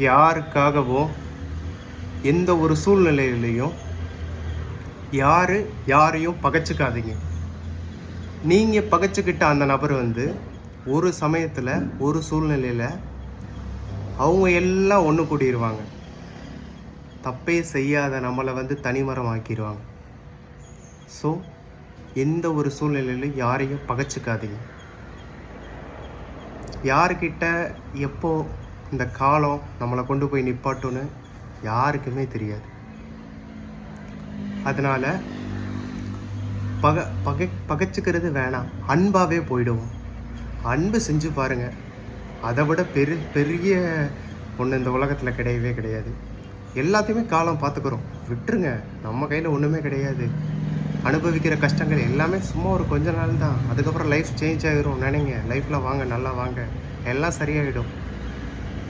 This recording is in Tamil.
யாருக்காகவும் எந்த ஒரு சூழ்நிலையிலையும் யாரையும் பகைச்சிக்காதீங்க. நீங்கள் பகைச்சிக்கிட்ட அந்த நபர் ஒரு சமயத்தில் ஒரு சூழ்நிலையில் அவங்க எல்லாம் ஒன்று கூடிடுவாங்க. தப்பே செய்யாத நம்மளை தனிமரம் ஆக்கிடுவாங்க. ஸோ எந்த ஒரு சூழ்நிலையிலும் யாரையும் பகைச்சிக்காதீங்க. யார்கிட்ட எப்போ இந்த காலம் நம்மளை கொண்டு போய் நிப்பாட்டுன்னு யாருக்குமே தெரியாது. அதனால் பகைச்சிக்கிறது வேணாம், அன்பாகவே போயிடுவோம். அன்பு செஞ்சு பாருங்கள். அதை விட பெரிய ஒன்று இந்த உலகத்தில் கிடையவே கிடையாது. எல்லாத்தையுமே காலம் பார்த்துக்குறோம், விட்டுருங்க. நம்ம கையில் ஒன்றுமே கிடையாது. அனுபவிக்கிற கஷ்டங்கள் எல்லாமே சும்மா ஒரு கொஞ்ச நாள் தான். அதுக்கப்புறம் லைஃப் சேஞ்ச் ஆகிரும். நினைங்க, லைஃப்பில் வாங்க, நல்லா வாங்க, எல்லாம் சரியாயிடும்.